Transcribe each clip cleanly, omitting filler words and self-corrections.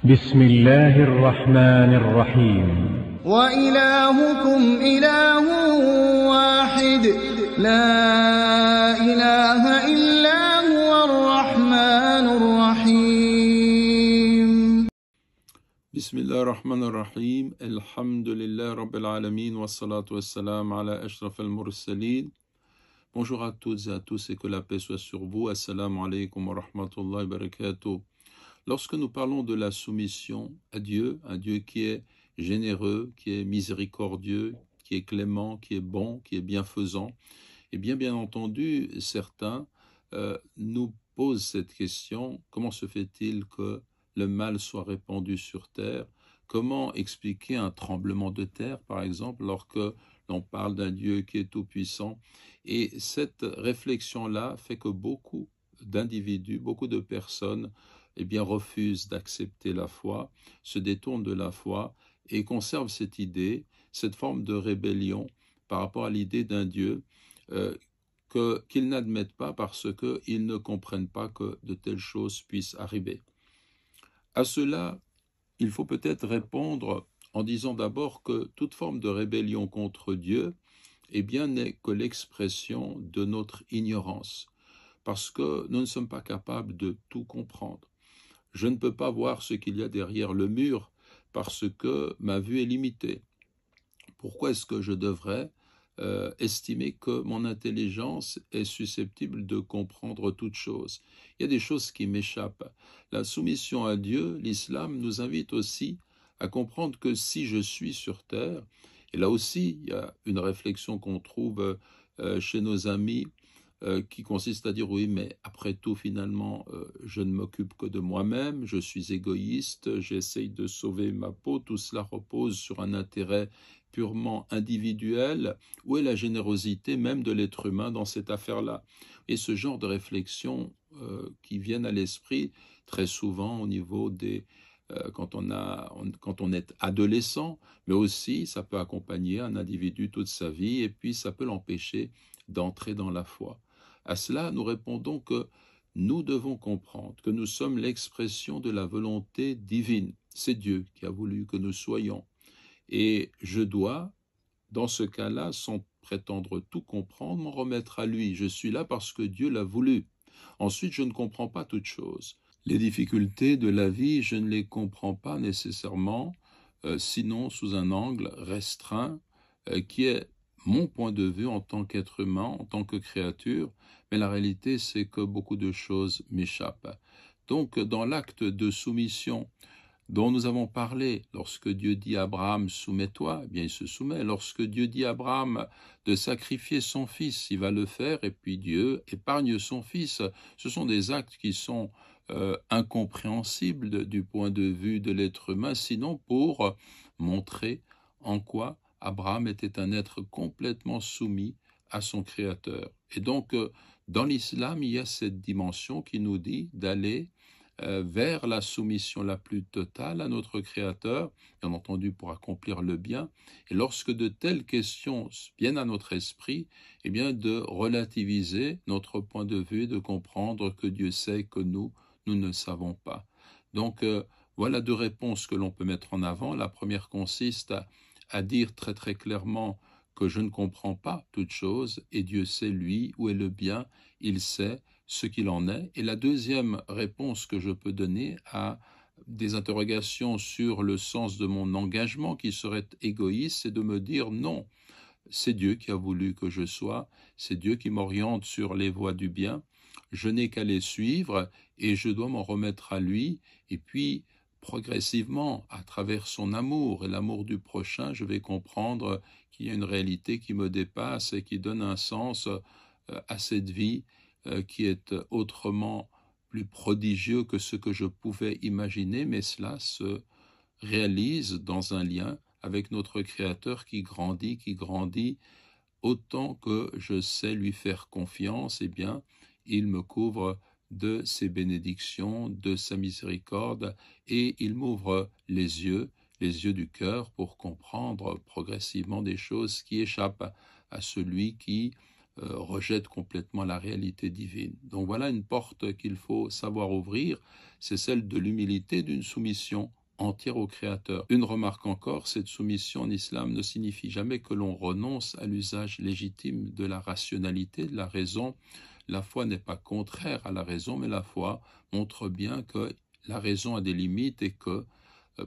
بسم الله الرحمن الرحيم وإلهكم إله واحد لا إله إلا هو الرحمن الرحيم. بسم الله الرحمن الرحيم. الحمد لله رب العالمين والصلاة والسلام على أشرف المرسلين. Bonjour à toutes et à tous et que la paix soit sur vous. Assalamu alaikum wa rahmatullahi wa barakatuh. Lorsque nous parlons de la soumission à Dieu, un Dieu qui est généreux, qui est miséricordieux, qui est clément, qui est bon, qui est bienfaisant, et bien entendu, certains nous posent cette question: comment se fait-il que le mal soit répandu sur terre? Comment expliquer un tremblement de terre, par exemple, lorsque l'on parle d'un Dieu qui est tout-puissant? Et cette réflexion-là fait que beaucoup d'individus, beaucoup de personnes refusent d'accepter la foi, se détournent de la foi et conservent cette idée, cette forme de rébellion par rapport à l'idée d'un Dieu qu'ils n'admettent pas parce qu'ils ne comprennent pas que de telles choses puissent arriver. À cela, il faut peut-être répondre en disant d'abord que toute forme de rébellion contre Dieu n'est que l'expression de notre ignorance, parce que nous ne sommes pas capables de tout comprendre. Je ne peux pas voir ce qu'il y a derrière le mur parce que ma vue est limitée. Pourquoi est-ce que je devrais estimer que mon intelligence est susceptible de comprendre toute chose? Il y a des choses qui m'échappent. La soumission à Dieu, l'islam nous invite aussi à comprendre que si je suis sur terre, et là aussi il y a une réflexion qu'on trouve chez nos amis qui consiste à dire: oui, mais après tout, finalement, je ne m'occupe que de moi-même, je suis égoïste, j'essaye de sauver ma peau, tout cela repose sur un intérêt purement individuel. Où est la générosité même de l'être humain dans cette affaire-là? Et ce genre de réflexion qui viennent à l'esprit très souvent au niveau des... quand on est adolescent, mais aussi ça peut accompagner un individu toute sa vie et puis ça peut l'empêcher d'entrer dans la foi. À cela, nous répondons que nous devons comprendre que nous sommes l'expression de la volonté divine. C'est Dieu qui a voulu que nous soyons. Et je dois, dans ce cas-là, sans prétendre tout comprendre, m'en remettre à lui. Je suis là parce que Dieu l'a voulu. Ensuite, je ne comprends pas toutes choses. Les difficultés de la vie, je ne les comprends pas nécessairement, sinon sous un angle restreint, qui est mon point de vue en tant qu'être humain, en tant que créature, mais la réalité, c'est que beaucoup de choses m'échappent. Donc, dans l'acte de soumission dont nous avons parlé, lorsque Dieu dit à Abraham « soumets-toi », il se soumet. Lorsque Dieu dit à Abraham de sacrifier son fils, il va le faire, et puis Dieu épargne son fils. Ce sont des actes qui sont incompréhensibles du point de vue de l'être humain, sinon pour montrer en quoi Abraham était un être complètement soumis à son Créateur. Et donc, dans l'islam, il y a cette dimension qui nous dit d'aller vers la soumission la plus totale à notre Créateur, bien entendu pour accomplir le bien. Et lorsque de telles questions viennent à notre esprit, de relativiser notre point de vue, de comprendre que Dieu sait que nous ne savons pas. Donc, voilà deux réponses que l'on peut mettre en avant. La première consiste à dire très très clairement que je ne comprends pas toute chose et Dieu sait, lui, où est le bien, il sait ce qu'il en est. Et la deuxième réponse que je peux donner à des interrogations sur le sens de mon engagement qui serait égoïste, c'est de me dire non, c'est Dieu qui a voulu que je sois, c'est Dieu qui m'oriente sur les voies du bien, je n'ai qu'à les suivre et je dois m'en remettre à lui, et puis progressivement, à travers son amour et l'amour du prochain, je vais comprendre qu'il y a une réalité qui me dépasse et qui donne un sens à cette vie qui est autrement plus prodigieux que ce que je pouvais imaginer, mais cela se réalise dans un lien avec notre Créateur qui grandit, autant que je sais lui faire confiance, il me couvre de ses bénédictions, de sa miséricorde, et il m'ouvre les yeux du cœur pour comprendre progressivement des choses qui échappent à celui qui rejette complètement la réalité divine. Donc voilà une porte qu'il faut savoir ouvrir, c'est celle de l'humilité, d'une soumission entière au Créateur. Une remarque encore, cette soumission en islam ne signifie jamais que l'on renonce à l'usage légitime de la rationalité, de la raison. La foi n'est pas contraire à la raison, mais la foi montre bien que la raison a des limites et que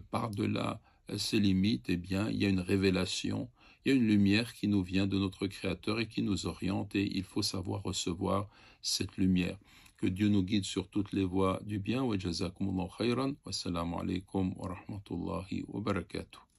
par-delà ces limites, eh bien, il y a une révélation, il y a une lumière qui nous vient de notre Créateur et qui nous oriente, et il faut savoir recevoir cette lumière. Que Dieu nous guide sur toutes les voies du bien. Wa jazakumullahu khayran. Wassalamu alaikum wa rahmatullahi wa barakatuh.